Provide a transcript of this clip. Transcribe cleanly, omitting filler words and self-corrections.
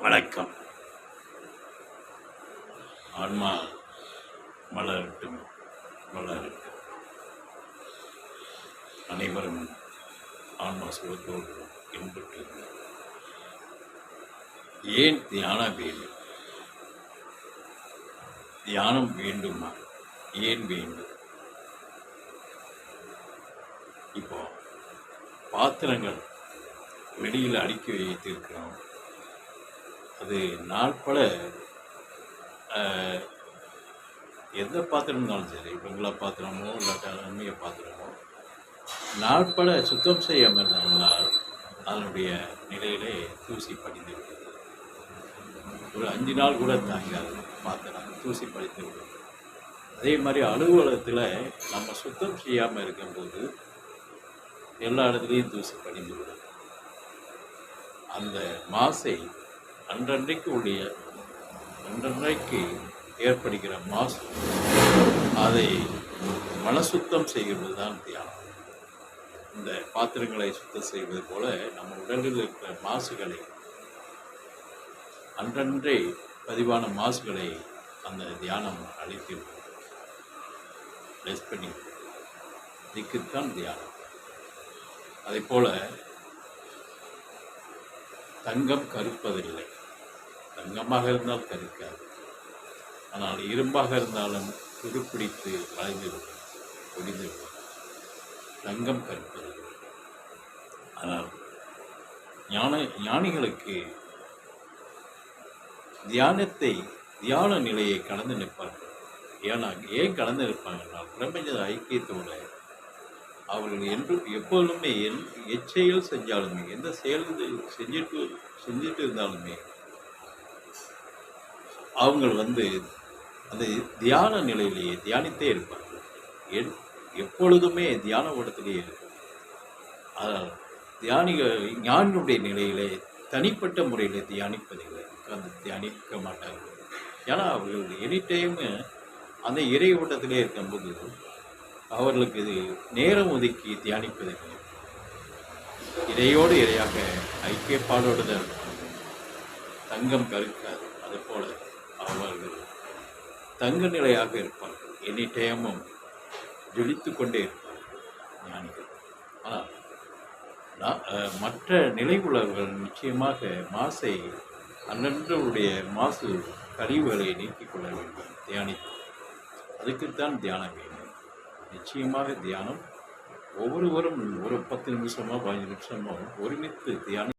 வணக்கம். ஆன்மா மலரட்டும், வளரட்டும். அனைவரும் ஆன்மா சுகத்தோடு இன்புற்று. ஏன் தியானம் வேண்டும்? தியானம் வேண்டுமா? ஏன் வேண்டும்? இப்போ பாத்திரங்கள் வெளியில் அடுக்கி வைத்திருக்கிறோம். அது நாட்பட எந்த பாத்திரம் இருந்தாலும் சரி, வெங்கல பாத்திரமோ இல்லாட்ட அலுமினிய பாத்திரமோ நாட்பட சுத்தம் செய்யாமல் இருந்தால் அதனுடைய நிலையிலே தூசி படிந்து விடுது. ஒரு 5 நாள் கூட தாங்காது பாத்திரம், தூசி படித்து விடுது. அதே மாதிரி அலுவலகத்தில் நம்ம சுத்தம் செய்யாமல் இருக்கும்போது எல்லா இடத்துலையும் தூசி படிந்து விடும். அந்த மாசை அன்றன்றைக்கு ஏற்படுகிற மாசு, அதை மனசுத்தம் செய்கிறது தான் தியானம். இந்த பாத்திரங்களை சுத்தம் செய்வது போல நம்ம உடலில் இருக்கிற மாசுகளை, அன்றன்றே பதிவான மாசுகளை அந்த தியானம் அழித்து லெஸ் பண்ணி, இதுக்குத்தான் தியானம். அதே போல தங்கம் கருப்பதில்லை. தங்கமாக இருந்தால் கருக்காது. ஆனால் இரும்பாக இருந்தாலும் துருப்பிடித்து வளைந்துவிடும், ஒடிந்துவிடும். தங்கம் கருப்பதில்லை. ஆனால் ஞானிகளுக்கு தியான நிலையை கடந்து நிற்பார்கள். ஏன் கடந்து நிற்பாங்கன்னா, பிரபஞ்ச ஐக்கியத்தோடு அவர்கள் எப்பொழுதுமே எச்செயல் செஞ்சாலுமே, எந்த செயல் செஞ்சுட்டு இருந்தாலுமே அவங்க அந்த தியான நிலையிலேயே தியானித்தே இருப்பார்கள். எப்பொழுதுமே தியான ஓட்டத்திலேயே இருக்கும். அதனால் ஞானியுடைய நிலையிலே தனிப்பட்ட முறையில் தியானிப்பதில்லை, உட்கார்ந்து தியானிக்க மாட்டார்கள். ஏன்னா அவர்கள் எனி டைமு அந்த இறை ஓட்டத்திலே இருக்கும்போது அவர்களுக்கு இது நேரம் ஒதுக்கி தியானிப்பதில்லை. இறையோடு இறையாக ஐக்கியப்பாடோடு தான் இருப்பாங்க. தங்கம் கருக்காது. அதுபோல அவர்கள் தங்க நிலையாக இருப்பார்கள். எனி டைமும் ஜொலித்து கொண்டே இருப்பார்கள் ஞானிகள். ஆனால் மற்ற நிலை உள்ளவர்கள் நிச்சயமாக மாசை, அன்றன்றுடைய மாசு கழிவுகளை நீக்கிக் கொள்ள வேண்டும். தியானித்து அதுக்குத்தான் தியானம் வேண்டும். நிச்சயமாக தியானம் ஒவ்வொருவரும் ஒரு 10 நிமிஷமோ 15 நிமிஷமோ ஒருமித்து தியானம்